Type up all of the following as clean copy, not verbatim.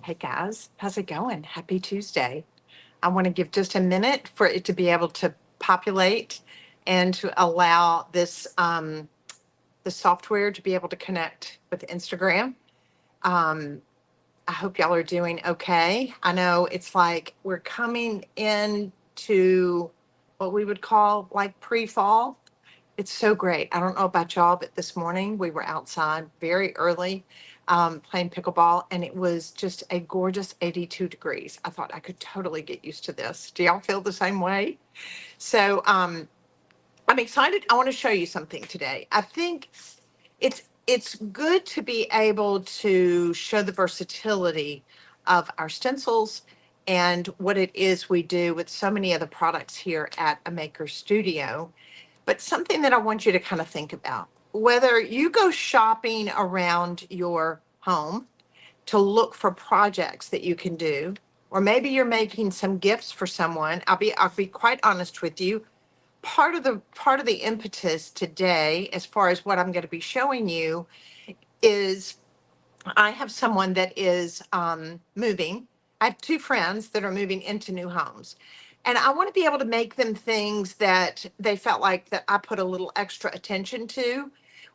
Hey guys, how's it going? Happy Tuesday. I want to give just a minute for it to be able to populate and to allow the software to be able to connect with Instagram. Um, I hope y'all are doing okay. I know it's like we're coming into what we would call like pre-fall. It's so great. I don't know about y'all, but this morning we were outside very early playing pickleball, and it was just a gorgeous 82 degrees. I thought I could totally get used to this. Do y'all feel the same way? So I'm excited. I want to show you something today. I think it's good to be able to show the versatility of our stencils and what it is we do with so many other products here at a maker studio. But something that I want you to kind of think about, whether you go shopping around your home to look for projects that you can do, or maybe you're making some gifts for someone. I'll be quite honest with you. Part of the impetus today, as far as what I'm going to be showing you, is I have someone that is moving. I have two friends that are moving into new homes. And I want to be able to make them things that they felt like that I put a little extra attention to.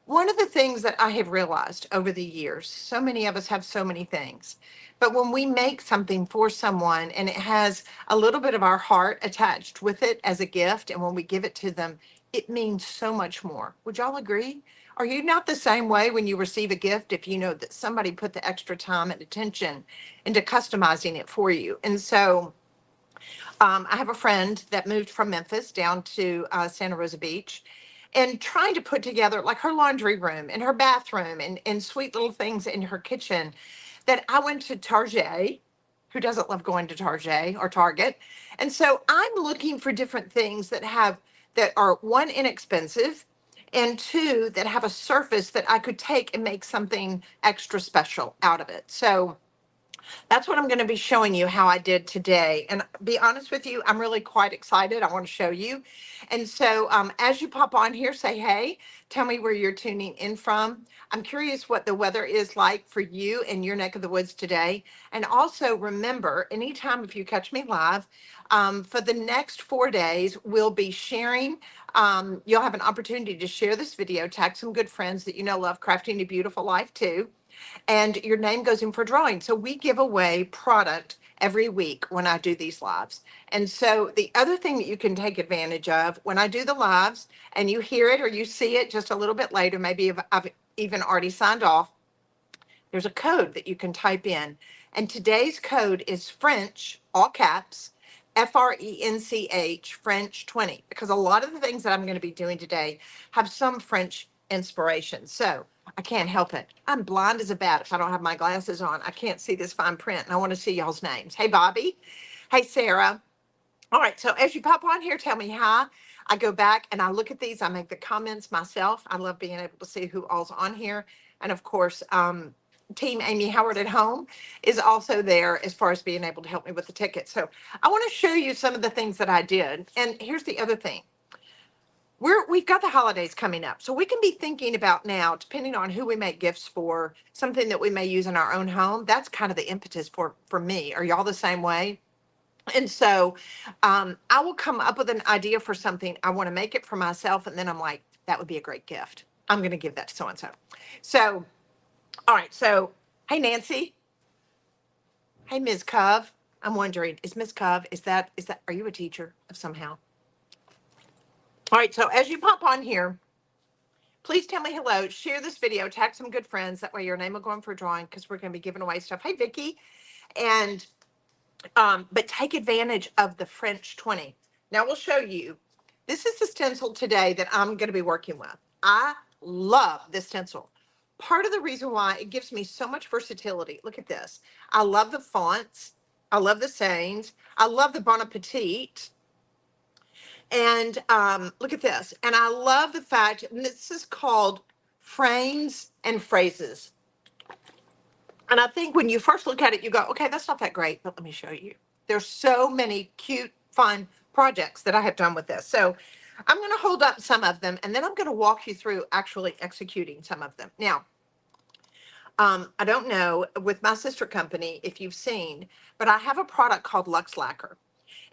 One of the things that I have realized over the years, so many of us have so many things, but when we make something for someone and it has a little bit of our heart attached with it as a gift, and when we give it to them, it means so much more. Would y'all agree? Are you not the same way when you receive a gift if you know that somebody put the extra time and attention into customizing it for you? And so I have a friend that moved from Memphis down to Santa Rosa Beach, and trying to put together like her laundry room and her bathroom and sweet little things in her kitchen, that I went to Target. Who doesn't love going to Target or Target? And so I'm looking for different things that are, one, inexpensive, and two, that have a surface that I could take and make something extra special out of it. So that's what I'm going to be showing you how I did today. And be honest with you, I'm really quite excited. I want to show you. And so as you pop on here, say hey, tell me where you're tuning in from. I'm curious what the weather is like for you in your neck of the woods today. And also remember, anytime if you catch me live, for the next 4 days, we'll be sharing. You'll have an opportunity to share this video, tag some good friends that you know love crafting a beautiful life too, and your name goes in for drawing. So we give away product every week when I do these lives. And so the other thing that you can take advantage of when I do the lives and you hear it or you see it just a little bit later, maybe if I've even already signed off, there's a code that you can type in. And today's code is French, all caps, French, French 20, because a lot of the things that I'm going to be doing today have some French inspiration. So I can't help it. I'm blind as a bat if I don't have my glasses on. I can't see this fine print, and I want to see y'all's names. Hey, Bobby. Hey, Sarah. All right. So as you pop on here, tell me hi. I go back and I look at these. I make the comments myself. I love being able to see who all's on here. And of course, Team Amy Howard at home is also there as far as being able to help me with the ticket. So I want to show you some of the things that I did. And here's the other thing. We've got the holidays coming up. So we can be thinking about now, depending on who we make gifts for, something that we may use in our own home. That's kind of the impetus for me. Are y'all the same way? And so I will come up with an idea for something. I want to make it for myself. And then I'm like, that would be a great gift. I'm going to give that to so and so. So, all right. So, hey, Nancy. Hey, Ms. Cove. I'm wondering, is Ms. Cove, are you a teacher of somehow? All right. So, as you pop on here, please tell me hello, share this video, tag some good friends. That way your name will go in for a drawing because we're going to be giving away stuff. Hey, Vicky. And but take advantage of the French 20. Now we'll show you. This is the stencil today that I'm going to be working with. I love this stencil. Part of the reason why it gives me so much versatility. Look at this. I love the fonts. I love the sayings. I love the Bon Appetit. And look at this. And I love the fact, and this is called frames and phrases. And I think when you first look at it, you go, okay, that's not that great, but let me show you. There's so many cute, fun projects that I have done with this. So I'm going to hold up some of them, and then I'm going to walk you through actually executing some of them. Now, I don't know with my sister company if you've seen, but I have a product called Lux Lacquer.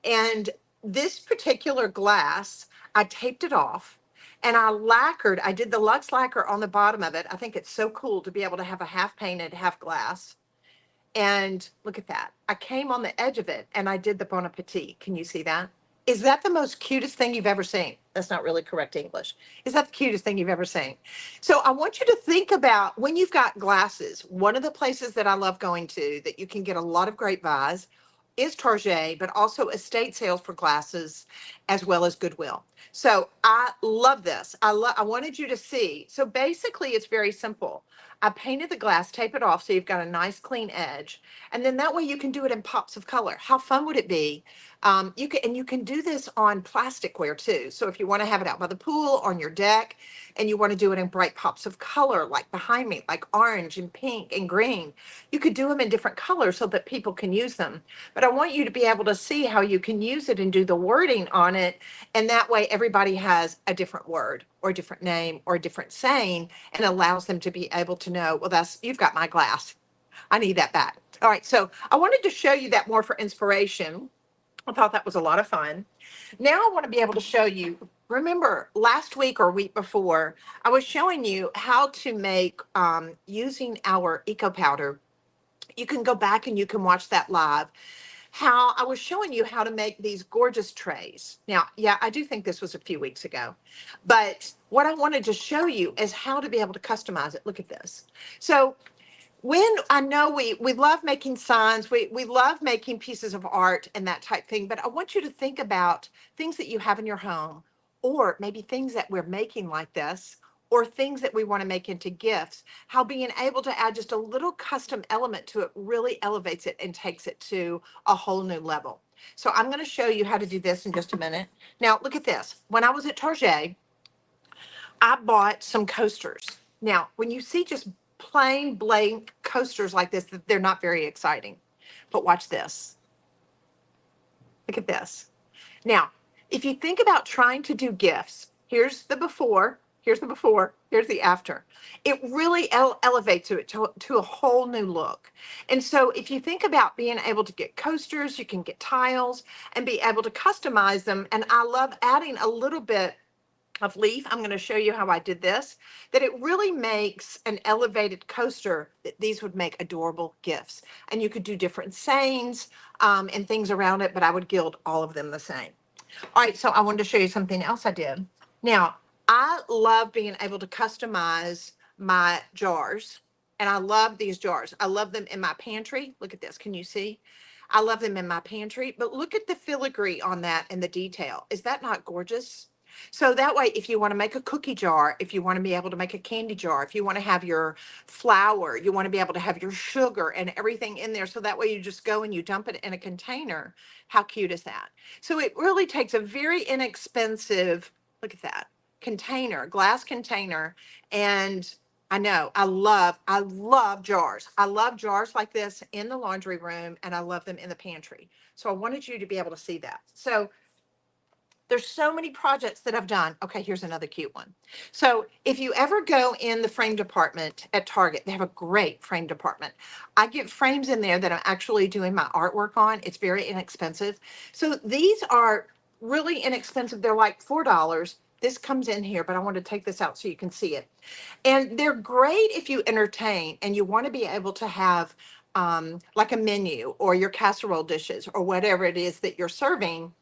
And this particular glass, I taped it off and I lacquered. I did the Lux Lacquer on the bottom of it. I think it's so cool to be able to have a half painted, half glass. And look at that. I came on the edge of it and I did the Bon Appetit. Can you see that? Is that the most cutest thing you've ever seen? That's not really correct English. Is that the cutest thing you've ever seen? So I want you to think about when you've got glasses. One of the places that I love going to that you can get a lot of great buys is Target, but also estate sales for glasses as well as Goodwill. So I love this. I wanted you to see. So basically it's very simple. I painted the glass, tape it off so you've got a nice clean edge. And then that way you can do it in pops of color. How fun would it be? You can do this on plasticware too. So if you want to have it out by the pool, on your deck, and you want to do it in bright pops of color, like behind me, like orange and pink and green, you could do them in different colors so that people can use them. But I want you to be able to see how you can use it and do the wording on it. And that way everybody has a different word or a different name or a different saying, and allows them to be able to know, well, you've got my glass. I need that back. All right. So I wanted to show you that more for inspiration. I thought that was a lot of fun. Now I want to be able to show you, remember last week or week before, I was showing you how to make, using our eco powder. You can go back and you can watch that live. How I was showing you how to make these gorgeous trays. Now, yeah, I do think this was a few weeks ago, but what I wanted to show you is how to be able to customize it. Look at this. So when I know we love making signs, we love making pieces of art and that type thing, but I want you to think about things that you have in your home, or maybe things that we're making like this, or things that we want to make into gifts, how being able to add just a little custom element to it really elevates it and takes it to a whole new level. So I'm going to show you how to do this in just a minute. Now, look at this. When I was at Target, I bought some coasters. Now, when you see just plain blank coasters like this, they're not very exciting. But watch this. Look at this. Now, if you think about trying to do gifts, here's the before, here's the after. It really elevates it to a whole new look. And so if you think about being able to get coasters, you can get tiles and be able to customize them. And I love adding a little bit of leaf. I'm going to show you how I did this, that it really makes an elevated coaster that these would make adorable gifts. And you could do different sayings and things around it, but I would gild all of them the same. All right, so I wanted to show you something else I did. Now, I love being able to customize my jars, and I love these jars. I love them in my pantry. Look at this. Can you see? I love them in my pantry, but look at the filigree on that and the detail. Is that not gorgeous? So that way, if you want to make a cookie jar, if you want to be able to make a candy jar, if you want to have your flour, you want to be able to have your sugar and everything in there. So that way you just go and you dump it in a container. How cute is that? So it really takes a very inexpensive, look at that, container, glass container. And I know I love jars. I love jars like this in the laundry room, and I love them in the pantry. So I wanted you to be able to see that. So there's so many projects that I've done. Okay, here's another cute one. So if you ever go in the frame department at Target, they have a great frame department. I get frames in there that I'm actually doing my artwork on. It's very inexpensive. So these are really inexpensive. They're like $4. This comes in here, but I want to take this out so you can see it. And they're great if you entertain and you want to be able to have like a menu or your casserole dishes or whatever it is that you're serving.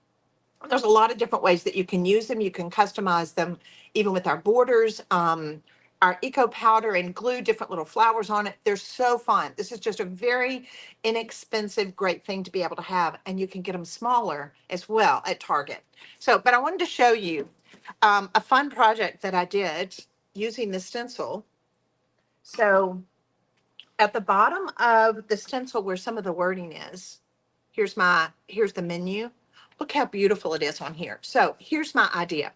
There's a lot of different ways that you can use them. You can customize them even with our borders, our eco powder and glue different little flowers on it. They're so fun. This is just a very inexpensive, great thing to be able to have. And you can get them smaller as well at Target. So, but I wanted to show you a fun project that I did using the stencil. So at the bottom of the stencil where some of the wording is, here's the menu. Look how beautiful it is on here. So here's my idea,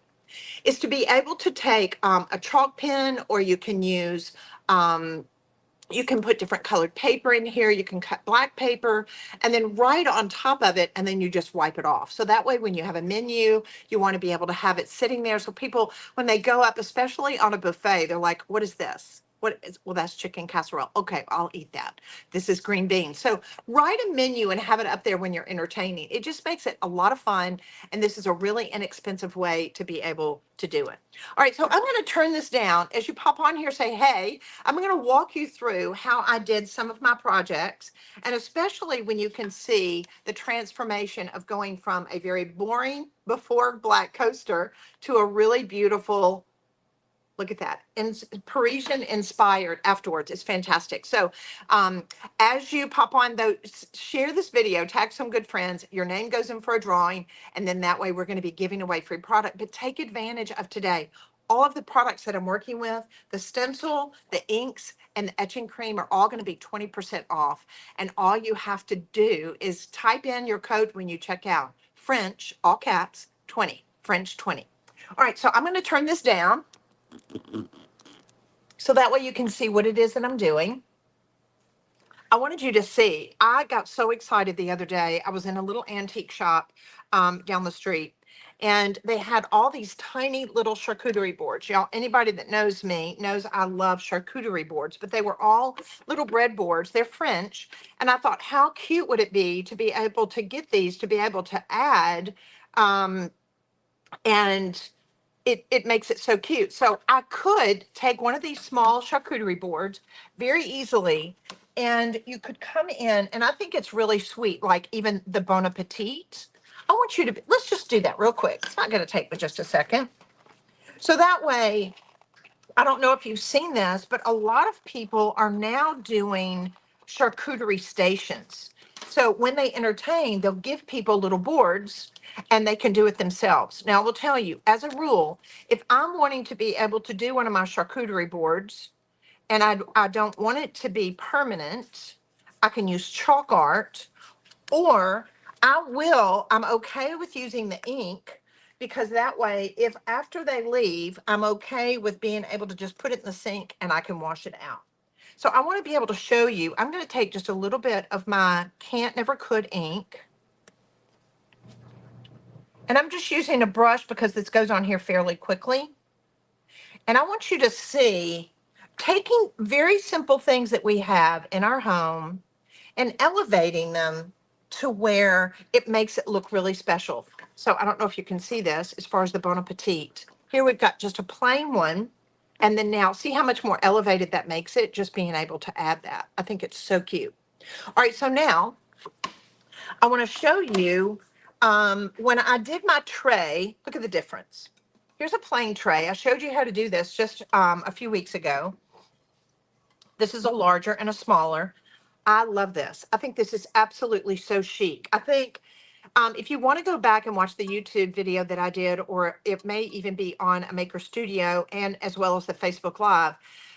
is to be able to take a chalk pen, or you can use, you can put different colored paper in here. You can cut black paper and then write on top of it, and then you just wipe it off. So that way, when you have a menu, you want to be able to have it sitting there. So people, when they go up, especially on a buffet, they're like, what is this? What is, well, that's chicken casserole. Okay, I'll eat that. This is green beans. So write a menu and have it up there when you're entertaining. It just makes it a lot of fun. And this is a really inexpensive way to be able to do it. All right, so I'm going to turn this down. As you pop on here, say, hey, I'm going to walk you through how I did some of my projects. And especially when you can see the transformation of going from a very boring before black coaster to a really beautiful, look at that. Parisian inspired afterwards. It's fantastic. So as you pop on those, share this video, tag some good friends. Your name goes in for a drawing. And then that way we're going to be giving away free product. But take advantage of today. All of the products that I'm working with, the stencil, the inks, and the etching cream are all going to be 20% off. And all you have to do is type in your code when you check out. French, all caps, 20. French 20. All right, so I'm going to turn this down, so that way you can see what it is that I'm doing. I wanted you to see, I got so excited the other day. I was in a little antique shop down the street, and they had all these tiny little charcuterie boards. Y'all, anybody that knows me knows I love charcuterie boards, but they were all little bread boards. They're French. And I thought, how cute would it be to be able to get these, to be able to add, and it makes it so cute. So I could take one of these small charcuterie boards very easily, and you could come in, and I think it's really sweet, like even the Bon Appetit. I want you to, let's just do that real quick. It's not going to take but just a second. So that way, I don't know if you've seen this, but a lot of people are now doing charcuterie stations. So when they entertain, they'll give people little boards and they can do it themselves. Now, I will tell you, as a rule, if I'm wanting to be able to do one of my charcuterie boards and I don't want it to be permanent, I can use chalk art, or I'm okay with using the ink, because that way, if after they leave, I'm okay with being able to just put it in the sink and I can wash it out. So I want to be able to show you, I'm going to take just a little bit of my Can't Never Could ink. And I'm just using a brush because this goes on here fairly quickly. And I want you to see, taking very simple things that we have in our home and elevating them to where it makes it look really special. So I don't know if you can see this as far as the Bon Appetit. Here we've got just a plain one. And then now see how much more elevated that makes it, just being able to add that. I think it's so cute. All right, so now I want to show you when I did my tray, look at the difference. Here's a plain tray. I showed you how to do this just a few weeks ago. This is a larger and a smaller. I love this. I think this is absolutely so chic. I think if you want to go back and watch the YouTube video that I did, or it may even be on a Maker Studio and as well as the Facebook Live,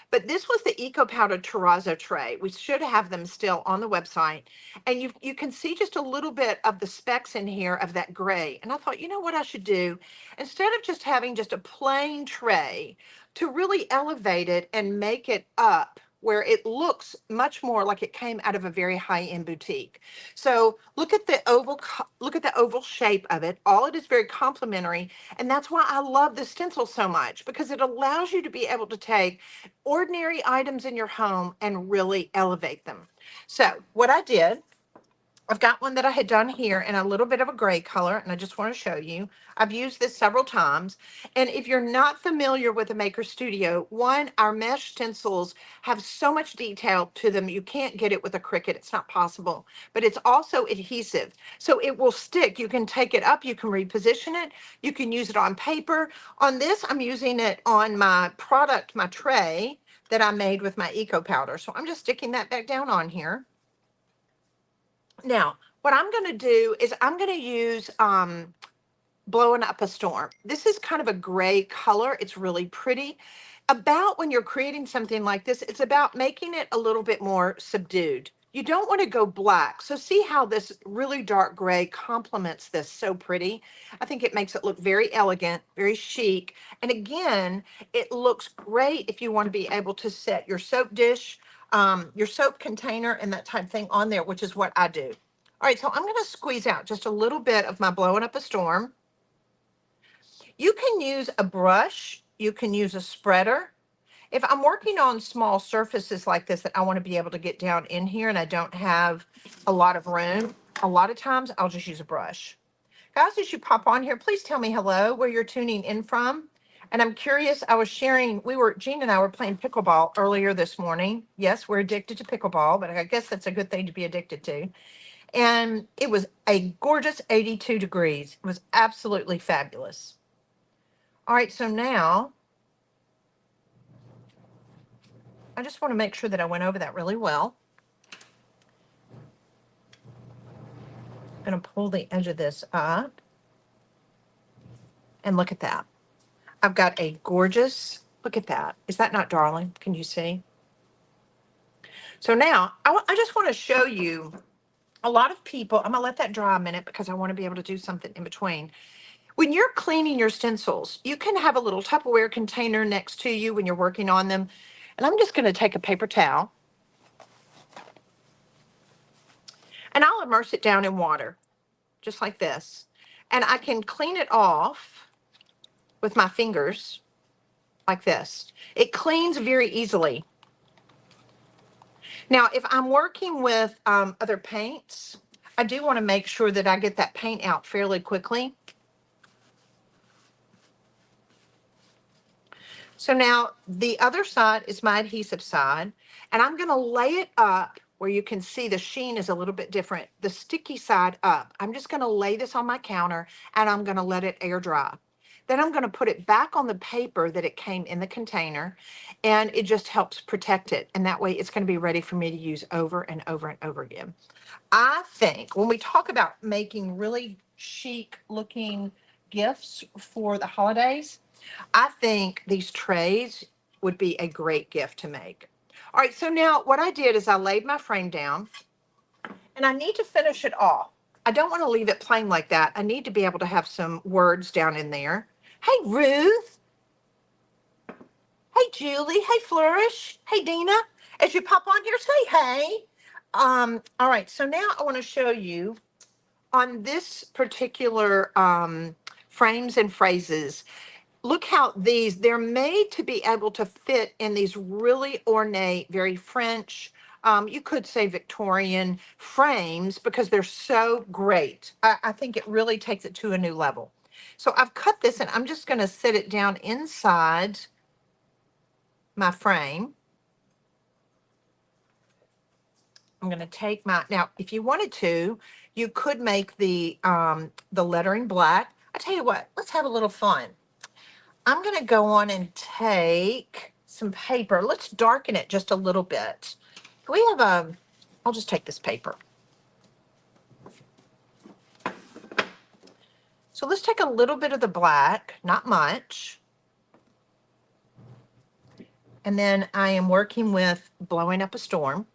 but this was the Eco Powder Terrazzo tray. We should have them still on the website. And you can see just a little bit of the specks in here of that gray. And I thought, you know what I should do? Instead of just having just a plain tray, to really elevate it and make it up where it looks much more like it came out of a very high-end boutique. So look at the oval shape of it. All it is very complimentary, and that's why I love the stencil so much, because it allows you to be able to take ordinary items in your home and really elevate them. So what I did, I've got one that I had done here in a little bit of a gray color, and I just want to show you. I've used this several times. And if you're not familiar with the Maker Studio, one, our mesh stencils have so much detail to them. You can't get it with a Cricut. It's not possible. But it's also adhesive, so it will stick. You can take it up. You can reposition it. You can use it on paper. On this, I'm using it on my product, my tray that I made with my Eco Powder. So I'm just sticking that back down on here. Now, what I'm going to do is I'm going to use Blowing Up a Storm. This is kind of a gray color. It's really pretty. About when you're creating something like this, it's about making it a little bit more subdued. You don't want to go black. So see how this really dark gray complements this so pretty. I think it makes it look very elegant, very chic. And again, it looks great if you want to be able to set your soap dish, your soap container and that type of thing on there, which is what I do. All right, so I'm going to squeeze out just a little bit of my Blowing Up a Storm. You can use a brush. You can use a spreader. If I'm working on small surfaces like this that I want to be able to get down in here and I don't have a lot of room, a lot of times I'll just use a brush. Guys, as you pop on here, please tell me hello, where you're tuning in from. And I'm curious, I was sharing, Jean and I were playing pickleball earlier this morning. Yes, we're addicted to pickleball, but I guess that's a good thing to be addicted to. And it was a gorgeous 82 degrees. It was absolutely fabulous. All right, so now I just want to make sure that I went over that really well. I'm going to pull the edge of this up. And look at that. I've got a gorgeous, look at that. Is that not darling? Can you see? So now I just want to show you a lot of people. I'm going to let that dry a minute because I want to be able to do something in between. When you're cleaning your stencils, you can have a little Tupperware container next to you when you're working on them. And I'm just going to take a paper towel and I'll immerse it down in water, just like this. And I can clean it off with my fingers like this. It cleans very easily. Now, if I'm working with other paints, I do want to make sure that I get that paint out fairly quickly. So now the other side is my adhesive side, and I'm going to lay it up where you can see the sheen is a little bit different. The sticky side up. I'm just going to lay this on my counter and I'm going to let it air dry. Then I'm going to put it back on the paper that it came in the container, and it just helps protect it. And that way it's going to be ready for me to use over and over and over again. I think when we talk about making really chic looking gifts for the holidays, I think these trays would be a great gift to make. All right, so now what I did is I laid my frame down and I need to finish it off. I don't want to leave it plain like that. I need to be able to have some words down in there. Hey, Ruth. Hey, Julie. Hey, Flourish. Hey, Dina. As you pop on here, say hey. All right, so now I want to show you on this particular frames and phrases. Look how they're made to be able to fit in these really ornate, very French, you could say Victorian frames because they're so great. I think it really takes it to a new level. So I've cut this and I'm just going to set it down inside my frame. I'm going to take now if you wanted to, you could make the lettering black. I tell you what, let's have a little fun. I'm going to go on and take some paper. Let's darken it just a little bit. We have I'll just take this paper. So let's take a little bit of the black, not much. And then I am working with Blowing Up a Storm.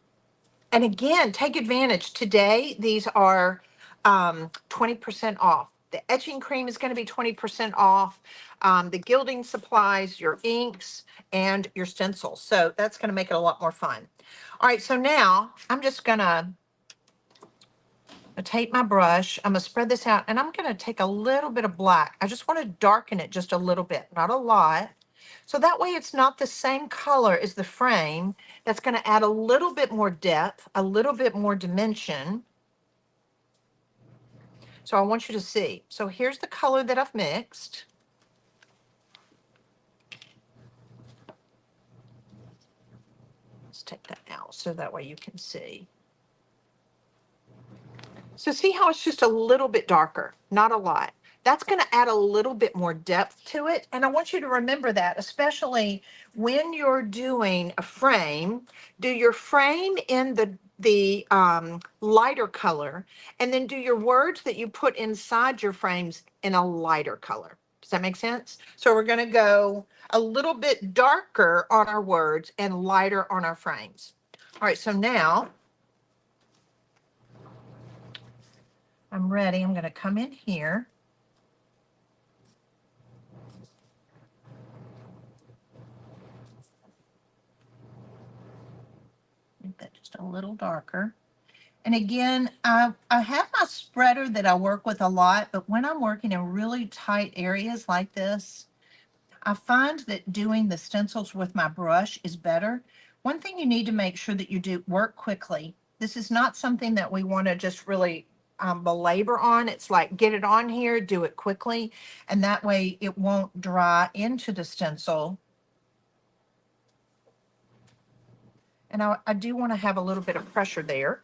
And again, take advantage. Today, these are 20% off. The etching cream is going to be 20% off. The gilding supplies, your inks, and your stencils. So that's going to make it a lot more fun. All right, so now I'm just going to take my brush. I'm going to spread this out, and I'm going to take a little bit of black. I just want to darken it just a little bit, not a lot. So that way it's not the same color as the frame. That's going to add a little bit more depth, a little bit more dimension. So I want you to see. So here's the color that I've mixed. Let's take that out so that way you can see. So see how it's just a little bit darker, not a lot. That's going to add a little bit more depth to it. And I want you to remember that, especially when you're doing a frame, do your frame in the lighter color, and then do your words that you put inside your frames in a lighter color. Does that make sense? So we're going to go a little bit darker on our words and lighter on our frames. All right, so now I'm ready. I'm going to come in here. Make that just a little darker. And again, I have my spreader that I work with a lot, but when I'm working in really tight areas like this, I find that doing the stencils with my brush is better. One thing you need to make sure that you do work quickly. This is not something that we want to just really belabor on. It's like get it on here, do it quickly, and that way it won't dry into the stencil. And I do want to have a little bit of pressure there.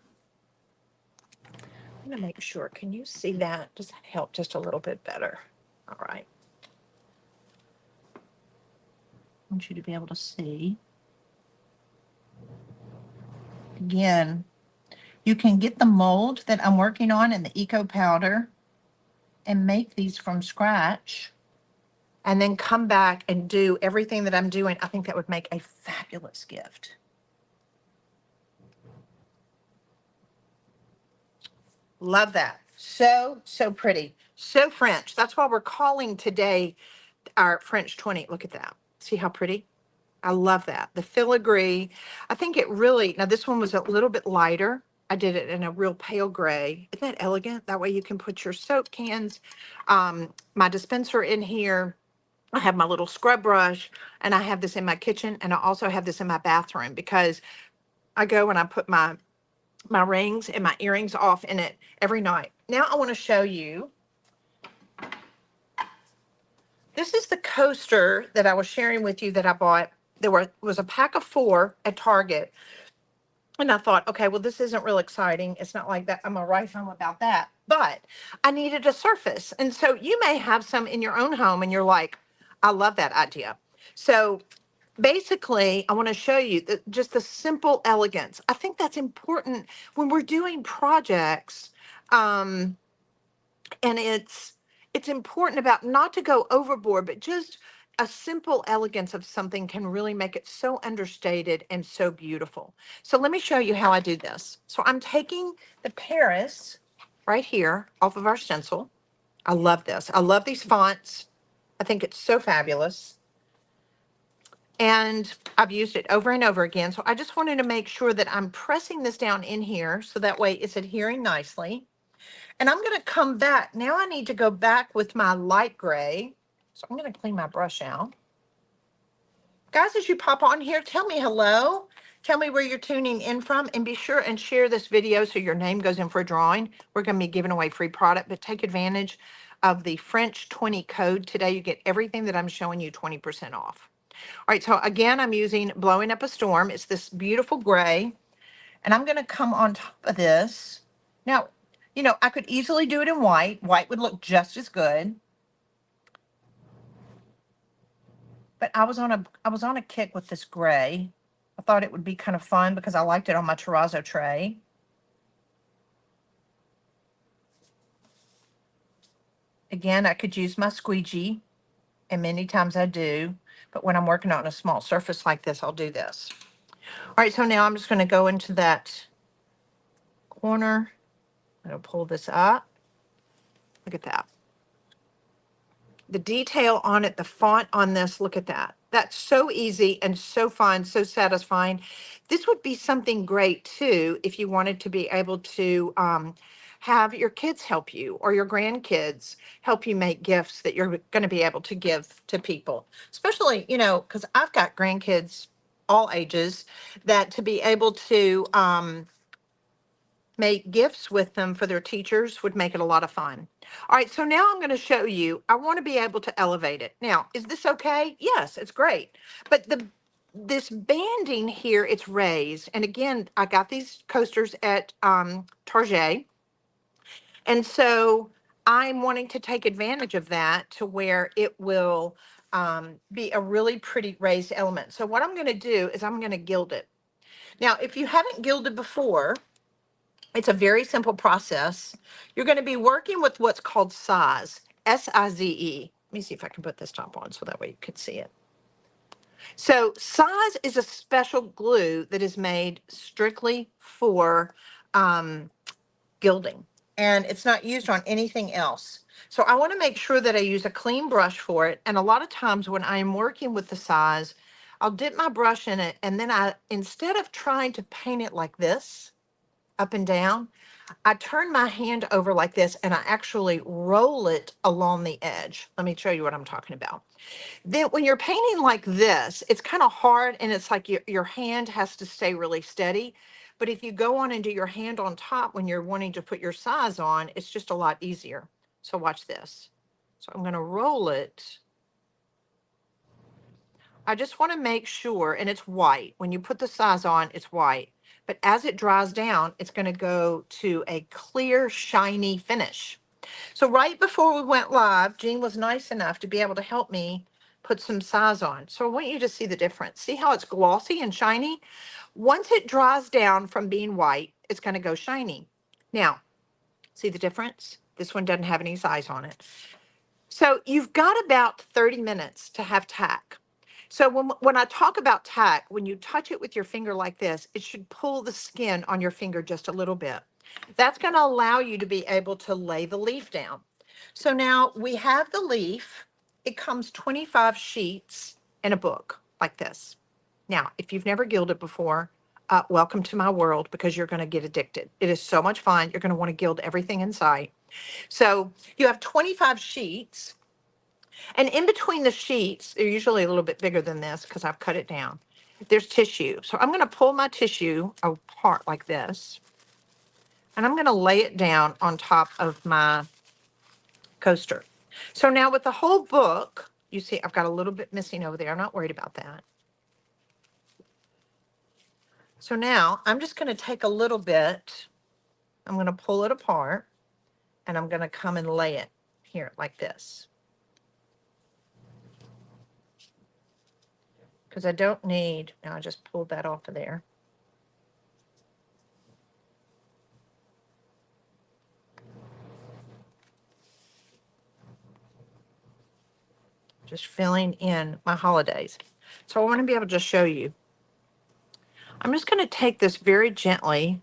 I'm going to make sure. Can you see that? Does that help just a little bit better? All right. I want you to be able to see. Again, you can get the mold that I'm working on in the Eco Powder and make these from scratch and then come back and do everything that I'm doing. I think that would make a fabulous gift. Love that. So, so pretty. So French. That's why we're calling today our French 20. Look at that. See how pretty? I love that. The filigree. I think it really, now this one was a little bit lighter. I did it in a real pale gray. Isn't that elegant? That way you can put your soap cans, my dispenser in here. I have my little scrub brush, and I have this in my kitchen, and I also have this in my bathroom because I go and I put my rings and my earrings off in it every night. Now I want to show you. This is the coaster that I was sharing with you that I bought. There was a pack of 4 at Target. And I thought, okay, well, this isn't real exciting. It's not like that. I'm going to write home about that. But I needed a surface. And so you may have some in your own home and you're like, I love that idea. So basically, I want to show you just the simple elegance. I think that's important when we're doing projects. And it's important about not to go overboard, but just a simple elegance of something can really make it so understated and so beautiful. So let me show you how I do this. So I'm taking the Paris right here off of our stencil. I love this. I love these fonts. I think it's so fabulous. And I've used it over and over again. So I just wanted to make sure that I'm pressing this down in here so that way it's adhering nicely. And I'm going to come back. Now I need to go back with my light gray. So I'm going to clean my brush out. Guys, as you pop on here, tell me hello. Tell me where you're tuning in from, and be sure and share this video so your name goes in for a drawing. We're going to be giving away free product, but take advantage of the French 20 code. Today you get everything that I'm showing you 20% off. All right, so again, I'm using Blowing Up a Storm. It's this beautiful gray, and I'm going to come on top of this. Now, you know, I could easily do it in white. White would look just as good. But I was on a kick with this gray. I thought it would be kind of fun because I liked it on my terrazzo tray. Again, I could use my squeegee, and many times I do. But when I'm working on a small surface like this, I'll do this. All right, so now I'm just going to go into that corner. I'm going to pull this up. Look at that. The detail on it, the font on this, look at that. That's so easy and so fun, so satisfying. This would be something great too if you wanted to be able to have your kids help you or your grandkids help you make gifts that you're going to be able to give to people. Especially, you know, because I've got grandkids all ages, that to be able to make gifts with them for their teachers would make it a lot of fun. All right, so now I'm going to show you, I want to be able to elevate it. Now, is this okay? Yes, it's great. But this banding here, it's raised. And again, I got these coasters at Target. And so I'm wanting to take advantage of that to where it will be a really pretty raised element. So what I'm going to do is I'm going to gild it. Now, if you haven't gilded before, it's a very simple process. You're going to be working with what's called size, S-I-Z-E. Let me see if I can put this top on so that way you can see it. So size is a special glue that is made strictly for gilding, and it's not used on anything else. So I want to make sure that I use a clean brush for it. And a lot of times when I'm working with the size, I'll dip my brush in it, and then instead of trying to paint it like this, up and down, I turn my hand over like this and I actually roll it along the edge. Let me show you what I'm talking about. Then when you're painting like this, it's kind of hard and it's like your hand has to stay really steady. But if you go on and do your hand on top when you're wanting to put your size on, it's just a lot easier. So watch this. So I'm going to roll it. I just want to make sure, and it's white. When you put the size on, it's white. But as it dries down, it's going to go to a clear, shiny finish. So right before we went live, Jean was nice enough to be able to help me put some size on. So I want you to see the difference. See how it's glossy and shiny? Once it dries down from being white, it's going to go shiny. Now, see the difference? This one doesn't have any size on it. So you've got about 30 minutes to have tack. So when I talk about tack, when you touch it with your finger like this, it should pull the skin on your finger just a little bit. That's going to allow you to be able to lay the leaf down. So now we have the leaf. It comes 25 sheets in a book like this. Now, if you've never gilded before, welcome to my world because you're going to get addicted. It is so much fun. You're going to want to gild everything in sight. So you have 25 sheets. And in between the sheets, they're usually a little bit bigger than this because I've cut it down. There's tissue. So I'm going to pull my tissue apart like this. And I'm going to lay it down on top of my coaster. So now with the whole book, you see I've got a little bit missing over there. I'm not worried about that. So now I'm just going to take a little bit. I'm going to pull it apart. And I'm going to come and lay it here like this. Because I don't need, now I just pulled that off of there. Just filling in my holidays. So I want to be able to show you. I'm just going to take this very gently.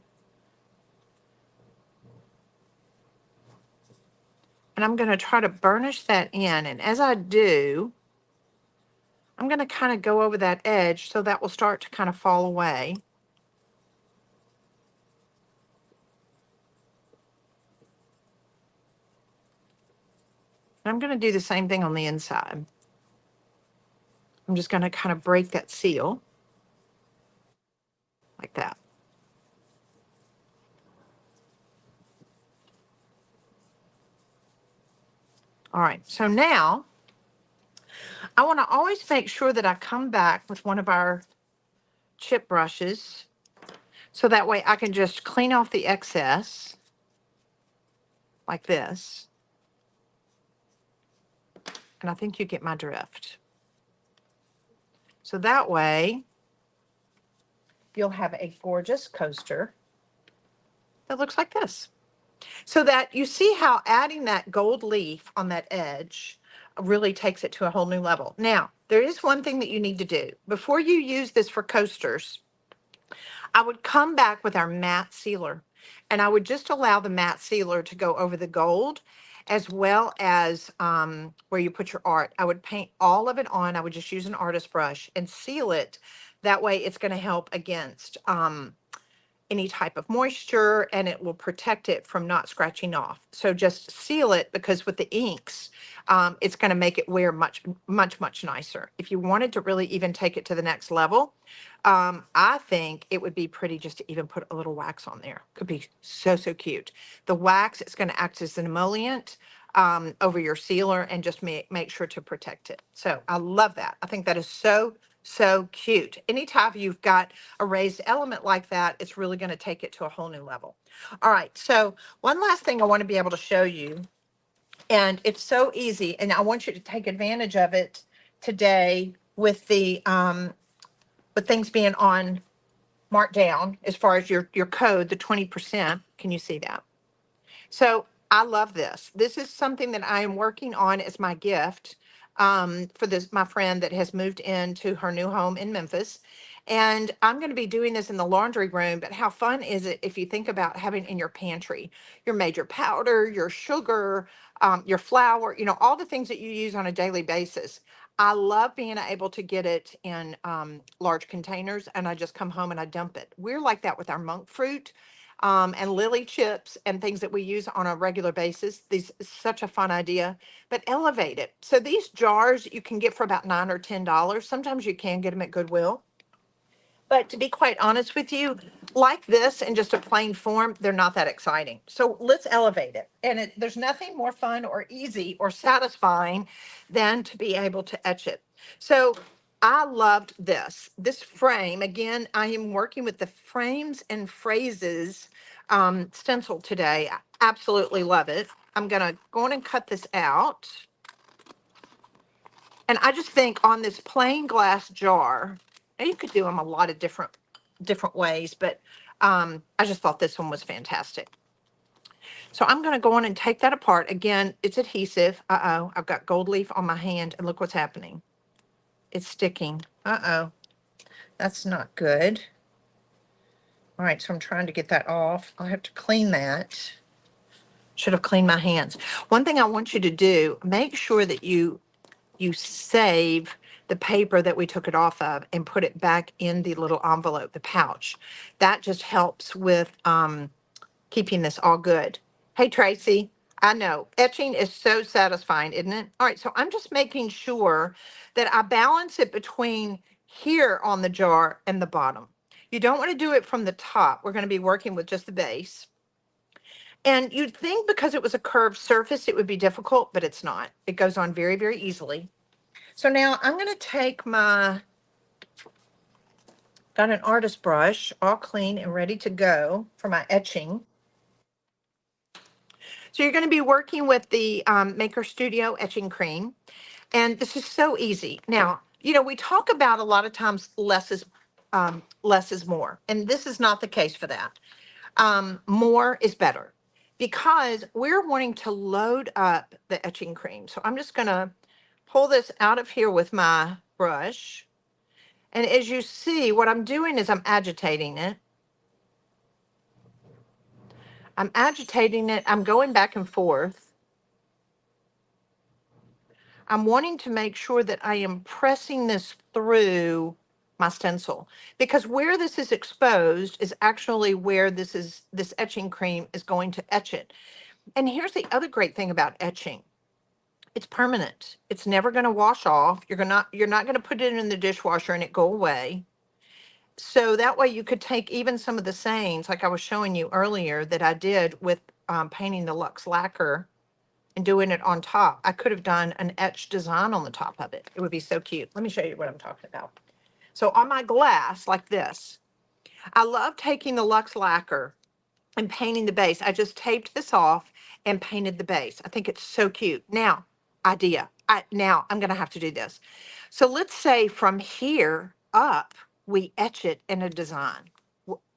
And I'm going to try to burnish that in. And as I do, I'm going to kind of go over that edge so that will start to kind of fall away. And I'm going to do the same thing on the inside. I'm just going to kind of break that seal like that. All right, so now I want to always make sure that I come back with one of our chip brushes so that way I can just clean off the excess like this. And I think you get my drift. So that way you'll have a gorgeous coaster that looks like this. So that you see how adding that gold leaf on that edge really takes it to a whole new level. Now, there is one thing that you need to do. Before you use this for coasters, I would come back with our matte sealer and I would just allow the matte sealer to go over the gold as well as where you put your art. I would paint all of it on. I would just use an artist brush and seal it. That way it's going to help against any type of moisture and it will protect it from not scratching off. So just seal it because with the inks, it's going to make it wear much, much, much nicer. If you wanted to really even take it to the next level, I think it would be pretty just to even put a little wax on there. Could be so, so cute. The wax is going to act as an emollient over your sealer and just make sure to protect it. So I love that. I think that is so, so cute. Anytime you've got a raised element like that, it's really going to take it to a whole new level. All right. So one last thing I want to be able to show you, and it's so easy, and I want you to take advantage of it today with the with things being on marked down as far as your code, the 20%. Can you see that? So I love this. This is something that I am working on as my gift for this my friend that has moved into her new home in Memphis. And I'm going to be doing this in the laundry room, but how fun is it if you think about having in your pantry your major powder, your sugar, your flour, you know, all the things that you use on a daily basis. I love being able to get it in large containers and I just come home and I dump it. We're like that with our monk fruit. and lily chips and things that we use on a regular basis. These is such a fun idea, but elevate it. So these jars you can get for about $9 or $10. Sometimes you can get them at Goodwill. But to be quite honest with you, like this in just a plain form, they're not that exciting. So let's elevate it. And there's nothing more fun or easy or satisfying than to be able to etch it. So I loved this frame. Again, I am working with the frames and phrases stencil today. I absolutely love it. I'm going to go on and cut this out. And I just think on this plain glass jar, and you could do them a lot of different ways, but I just thought this one was fantastic. So I'm going to go on and take that apart. Again, it's adhesive. Uh-oh, I've got gold leaf on my hand, and look what's happening. It's sticking. Uh-oh, that's not good. All right, so I'm trying to get that off. I'll have to clean that. Should have cleaned my hands. One thing I want you to do, make sure that you save the paper that we took it off of and put it back in the little envelope, the pouch. That just helps with keeping this all good. Hey, Tracy, I know etching is so satisfying, isn't it? All right, so I'm just making sure that I balance it between here on the jar and the bottom. You don't want to do it from the top. We're going to be working with just the base. And you'd think because it was a curved surface, it would be difficult, but it's not. It goes on very, very easily. So now I'm going to take got an artist brush, all clean and ready to go for my etching. So you're going to be working with the Maker Studio etching cream. And this is so easy. Now, you know, we talk about a lot of times less is more. And this is not the case for that. More is better because we're wanting to load up the etching cream. So I'm just going to pull this out of here with my brush. And as you see, what I'm doing is I'm agitating it. I'm going back and forth. I'm wanting to make sure that I am pressing this through my stencil because where this is exposed is actually where this etching cream is going to etch it. And here's the other great thing about etching. It's permanent. It's never going to wash off. You're not going to put it in the dishwasher and it go away. So that way you could take even some of the sayings like I was showing you earlier that I did with painting the Luxe lacquer and doing it on top. I could have done an etched design on the top of it. It would be so cute. Let me show you what I'm talking about. So on my glass like this, I love taking the Luxe lacquer and painting the base. I just taped this off and painted the base. I think it's so cute. Now, now I'm going to have to do this. So let's say from here up, we etch it in a design.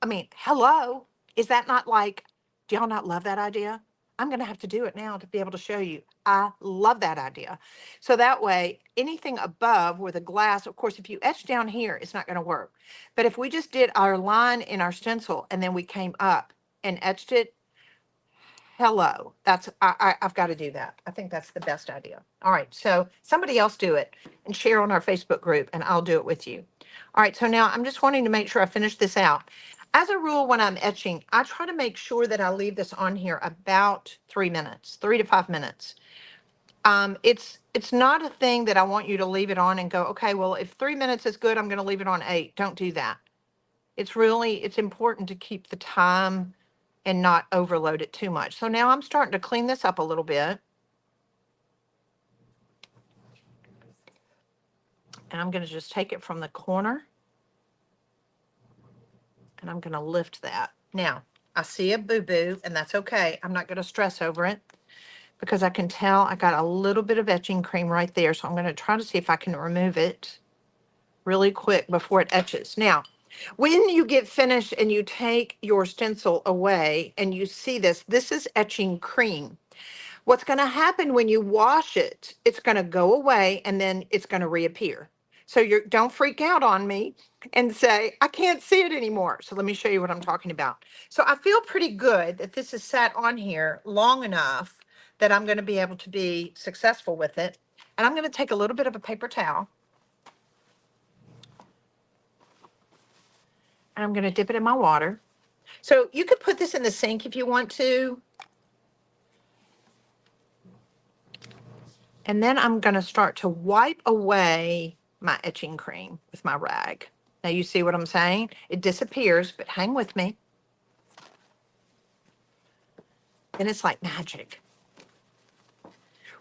I mean, hello, is that not like, do y'all not love that idea? I'm going to have to do it now to be able to show you. I love that idea. So that way, anything above where the glass, of course, if you etch down here, it's not going to work. But if we just did our line in our stencil and then we came up and etched it, hello, I've got to do that. I think that's the best idea. All right, so somebody else do it and share on our Facebook group and I'll do it with you. All right, so now I'm just wanting to make sure I finish this out. As a rule, when I'm etching, I try to make sure that I leave this on here about 3 minutes, 3 to 5 minutes. It's not a thing that I want you to leave it on and go, okay, well, if 3 minutes is good, I'm going to leave it on 8. Don't do that. It's important to keep the time and not overload it too much. So now I'm starting to clean this up a little bit. And I'm going to just take it from the corner. And I'm going to lift that. Now, I see a boo-boo, and that's okay. I'm not going to stress over it because I can tell I got a little bit of etching cream right there. So I'm going to try to see if I can remove it really quick before it etches. Now, when you get finished and you take your stencil away and you see this is etching cream. What's going to happen when you wash it, it's going to go away and then it's going to reappear. So don't freak out on me and say, I can't see it anymore. So let me show you what I'm talking about. So I feel pretty good that this is sat on here long enough that I'm going to be able to be successful with it. And I'm going to take a little bit of a paper towel. And I'm going to dip it in my water. So you could put this in the sink if you want to. And then I'm going to start to wipe away my etching cream with my rag. Now you see what I'm saying? It disappears, but hang with me. And it's like magic.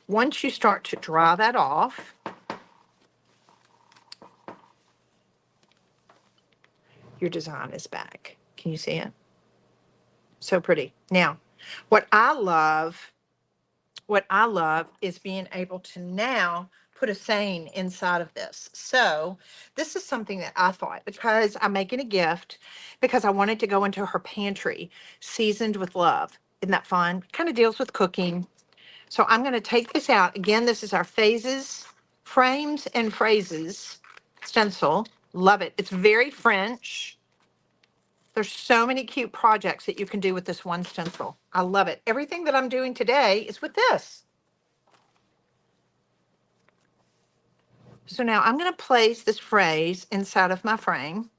Once you start to dry that off, your design is back. Can you see it? So pretty. Now, what I love is being able to now put a saying inside of this. So this is something that I thought, because I'm making a gift, because I wanted to go into her pantry, seasoned with love. Isn't that fun? Kind of deals with cooking. So I'm going to take this out. Again, this is our phases, frames and phrases stencil. Love it. It's very French. There's so many cute projects that you can do with this one stencil. I love it. Everything that I'm doing today is with this. So now I'm going to place this phrase inside of my frame,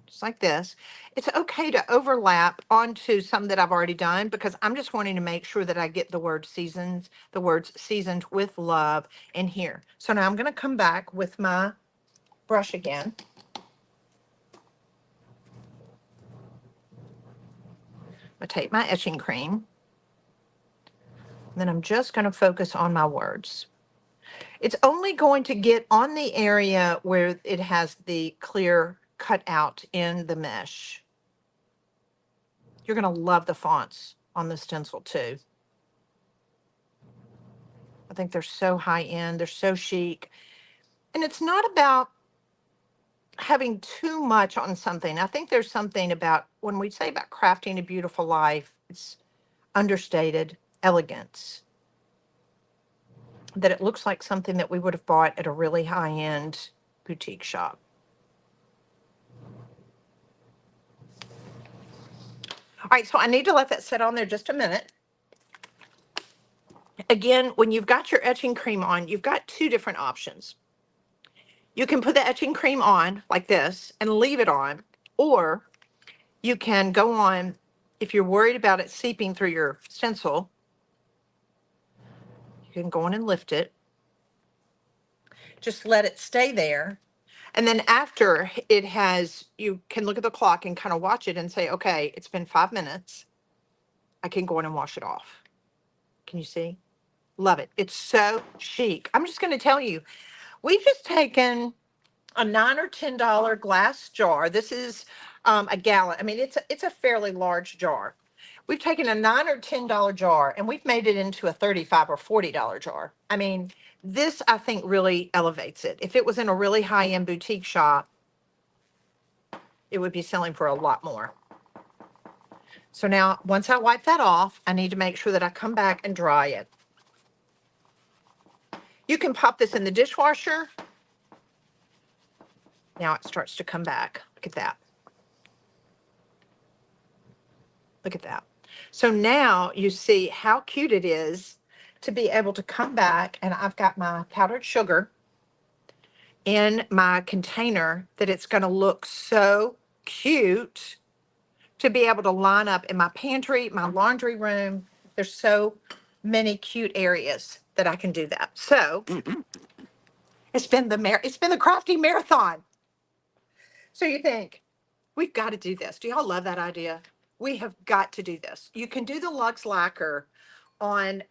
just like this. It's okay to overlap onto some that I've already done, because I'm just wanting to make sure that I get the word seasons, the words seasoned with love in here. So now I'm going to come back with my brush again. I take my etching cream, and then I'm just going to focus on my words. It's only going to get on the area where it has the clear cut out in the mesh. You're going to love the fonts on the stencil too. I think they're so high end, they're so chic. And it's not about having too much on something. I think there's something about, when we say about crafting a beautiful life, it's understated elegance. That it looks like something that we would have bought at a really high-end boutique shop. All right, so I need to let that sit on there just a minute. Again, when you've got your etching cream on, you've got two different options. You can put the etching cream on like this and leave it on, or you can go on, if you're worried about it seeping through your stencil, you can go on and lift it. Just let it stay there. And then after it has, you can look at the clock and kind of watch it and say, okay, it's been 5 minutes. I can go in and wash it off. Can you see? Love it. It's so chic. I'm just going to tell you, we've just taken a $9 or $10 glass jar. This is a gallon. I mean, it's a fairly large jar. We've taken a $9 or $10 jar and we've made it into a $35 or $40 jar. I mean, this, I think, really elevates it. If it was in a really high-end boutique shop, it would be selling for a lot more. So now, once I wipe that off, I need to make sure that I come back and dry it. You can pop this in the dishwasher. Now it starts to come back. Look at that. Look at that. So now you see how cute it is to be able to come back, and I've got my powdered sugar in my container, that it's going to look so cute to be able to line up in my pantry, my laundry room. There's so many cute areas that I can do that. So it's been the crafting marathon. So you think, we've got to do this. Do y'all love that idea? We have got to do this. You can do the Lux lacquer on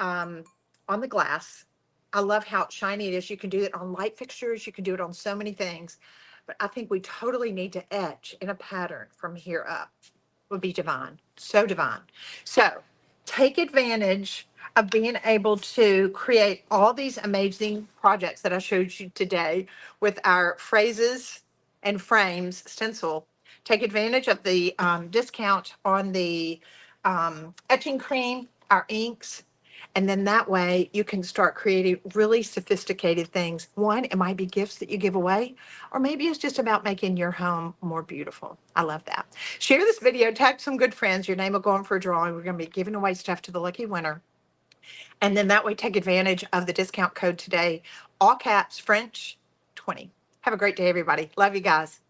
the glass. I love how shiny it is. You can do it on light fixtures. You can do it on so many things. But I think we totally need to etch in a pattern from here up. Would be divine. So divine. So take advantage of being able to create all these amazing projects that I showed you today with our phrases and frames stencil. Take advantage of the discount on the etching cream, our inks, and then that way you can start creating really sophisticated things. One, it might be gifts that you give away, or maybe it's just about making your home more beautiful. I love that. Share this video, tag some good friends. Your name will go on for a drawing. We're going to be giving away stuff to the lucky winner. And then that way, take advantage of the discount code today, all caps French 20. Have a great day, everybody. Love you guys.